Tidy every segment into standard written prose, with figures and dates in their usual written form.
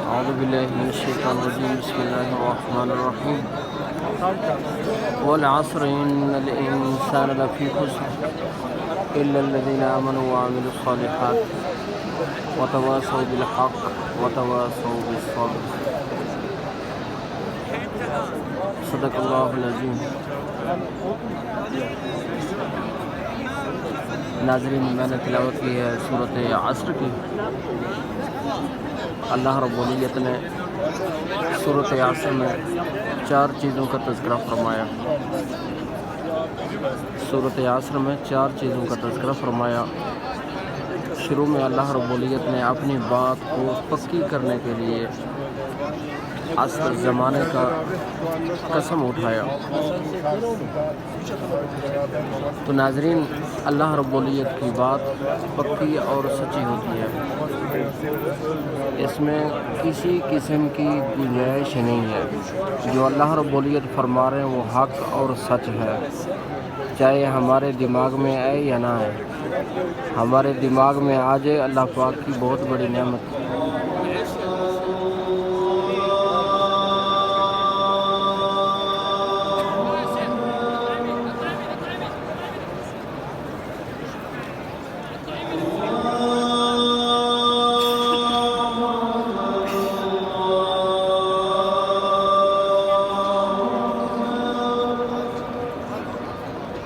أعوذ بالله من الشيطان الرجيم بسم الله الرحمن الرحيم والعصر إن الإنسان لفي خسر إلا الذين آمنوا وعملوا الصالحات وتواصوا بالحق وتواصوا بالصبر صدق اللہ العظیم۔ ناظرین، میں نے تلاوت کی ہے سورۃ عصر کی۔ اللہ رب العزت نے سورۃ عصر میں 4 چیزوں کا تذکرہ فرمایا۔ سورۃ عصر میں 4 چیزوں کا تذکرہ فرمایا۔ شروع میں اللہ رب العزت نے اپنی بات کو پکی کرنے کے لیے عصر زمانے کا قسم اٹھایا۔ تو ناظرین، اللہ رب العزت کی بات پکی اور سچی ہوتی ہے، اس میں کسی قسم کی گنجائش نہیں ہے۔ جو اللہ رب العزت فرما رہے ہیں وہ حق اور سچ ہے، چاہے ہمارے دماغ میں آئے یا نہ آئے۔ ہمارے دماغ میں آ جائے اللہ پاک کی بہت بڑی نعمت۔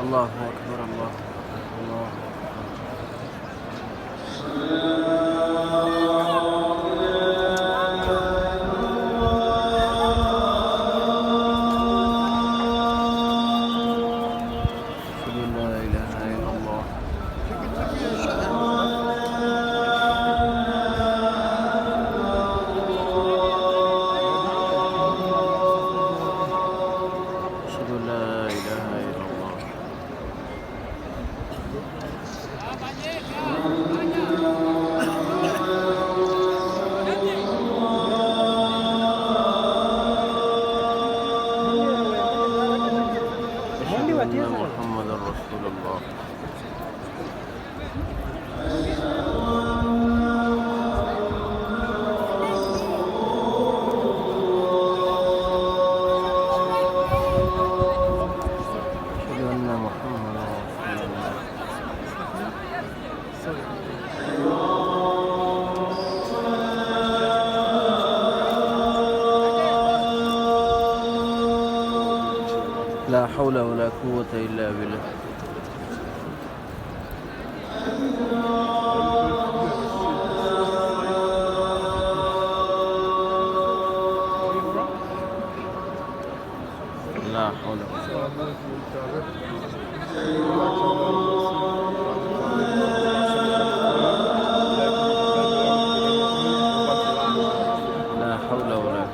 اللہ اکبر، اللہ اکبر، لا الہ الا اللہ۔ اشہد ان لا الہ الا اللہ۔ اشہد ان محمد رسول اللہ۔ اشہد ان محمد رسول اللہ۔ لا حول ولا قوة إلا بالله۔ لا حول لا حول ولا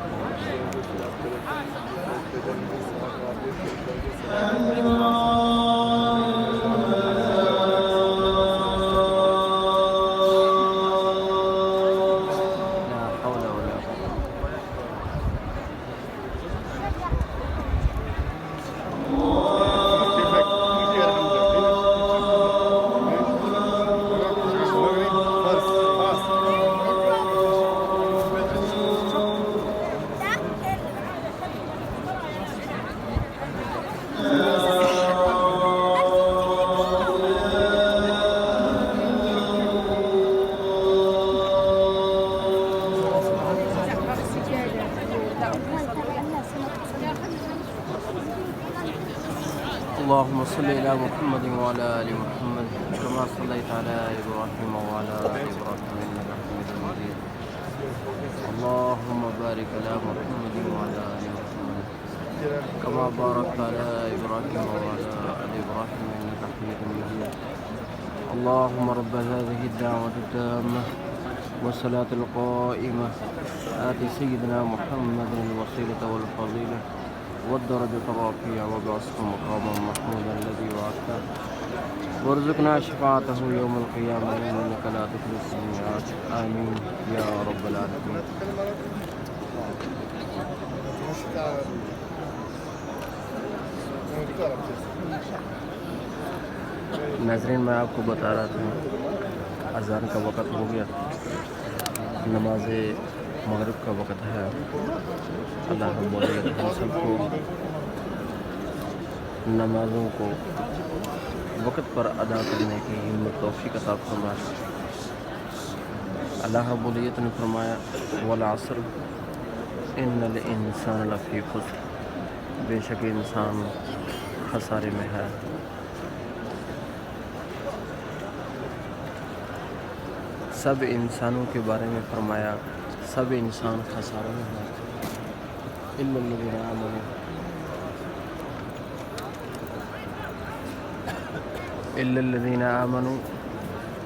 اللهم صل على محمد وعلى آل محمد كما صليت على إبراهيم وعلى آل إبراهيم إنك حميد مجيد اللهم بارك على محمد وعلى آل محمد كما باركت على إبراهيم وعلى آل إبراهيم إنك حميد مجيد اللهم رب هذه الدعوة التامة والصلاة القائمة آت سيدنا محمد الوسيلة والفضيلة والدرجة الرفيعة وابعثه مقاما محمودا الذي وعدته وارزقنا شفاعته يوم القيامة إنك لا تخلف الميعاد آمين يا رب العالمين۔ ناظرین، میں آپ کو بتا رہا تھا اذان کا وقت ہو گیا، نماز مغرب کا وقت ہے۔ اللہ رب العزت ہم سب کو نمازوں کو وقت پر ادا کرنے کی ہمت توفیق عطا فرمائے۔ اللہ رب العزت نے فرمایا والعصر ان الانسان لفی خسر، بے شک انسان خسارے میں ہے۔ سب انسانوں کے بارے میں فرمایا سب انسان خسارے میں ہے الا الذین آمنوا، الا الذین آمنوا،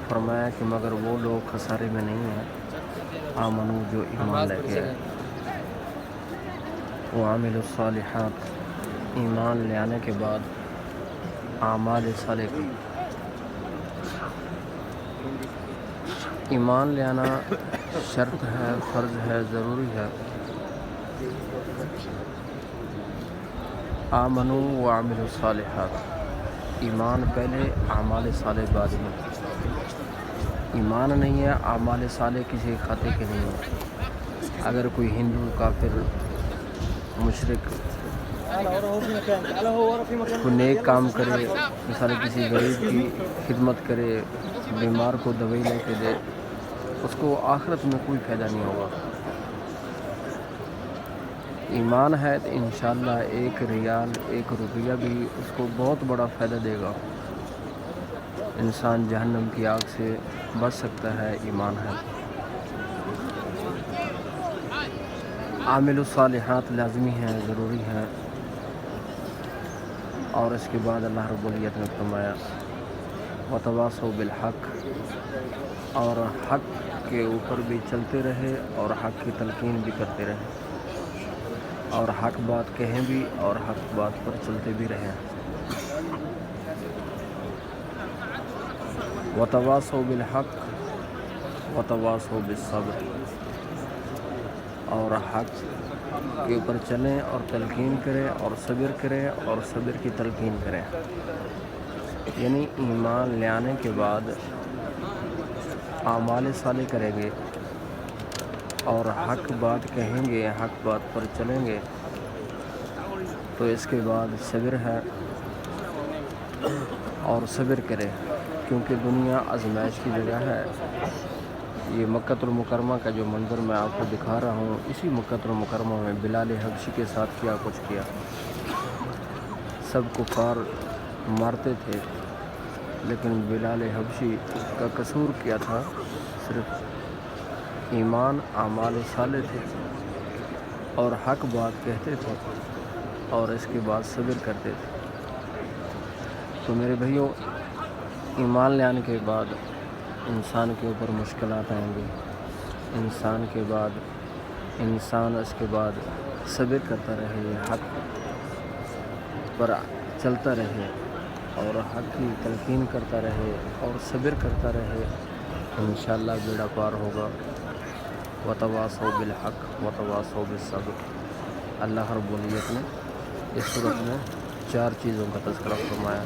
فرمایا کہ مگر وہ لوگ خسارے میں نہیں ہیں آمنو جو ایمان لے کے آئے، وعملوا الصالحات، ایمان لے آنے کے بعد اعمال صالح کی۔ ایمان لے آنا شرط ہے، فرض ہے، ضروری ہے۔ آمنو وعملوا الصالحات، ایمان پہلے اعمال صالح بعد میں۔ ایمان نہیں ہے اعمال صالح کسی کھاتے کے نہیں ہیں۔ اگر کوئی ہندو کافر مشرک کوئی نیک کام کرے، مثال کسی غریب کی خدمت کرے، بیمار کو دوائی لے کے دے، اس کو آخرت میں کوئی فائدہ نہیں ہوگا۔ ایمان ہے تو انشاءاللہ ایک ریال ایک روپیہ بھی اس کو بہت بڑا فائدہ دے گا۔ انسان جہنم کی آگ سے بچ سکتا ہے، ایمان ہے۔ عامل الصالحات لازمی ہیں، ضروری ہیں۔ اور اس کے بعد اللہ رب العزت نے فرمایا وتواصوا بالحق، اور حق کے اوپر بھی چلتے رہے اور حق کی تلقین بھی کرتے رہے، اور حق بات کہیں بھی اور حق بات پر چلتے بھی رہیں۔ وتواصوا بالحق وتواصوا بالصبر، اور حق کے اوپر چلیں اور تلقین کریں اور صبر کریں اور صبر کی تلقین کریں۔ یعنی ایمان لے آنے کے بعد اعمال صالح کریں گے اور حق بات کہیں گے، حق بات پر چلیں گے، تو اس کے بعد صبر ہے اور صبر کریں، کیونکہ دنیا آزمائش کی جگہ ہے۔ یہ مکہ المکرمہ کا جو منظر میں آپ کو دکھا رہا ہوں، اسی مکہ المکرمہ میں بلال حبشی کے ساتھ کیا کچھ کیا۔ سب کفار مارتے تھے، لیکن بلال حبشی کا قصور کیا تھا؟ صرف ایمان اعمال صالح تھے اور حق بات کہتے تھے اور اس کے بعد صبر کرتے تھے۔ تو میرے بھائیوں، ایمان لے آنے کے بعد انسان کے اوپر مشکلات آئیں گی، انسان اس کے بعد صبر کرتا رہے، حق پر چلتا رہے اور حق کی تلقین کرتا رہے اور صبر کرتا رہے، انشاءاللہ بیڑا پار ہوگا۔ وتواصوا بالحق وتواصوا بالصبر۔ اللہ رب العزت نے اس صورت میں 4 چیزوں کا تذکرہ فرمایا۔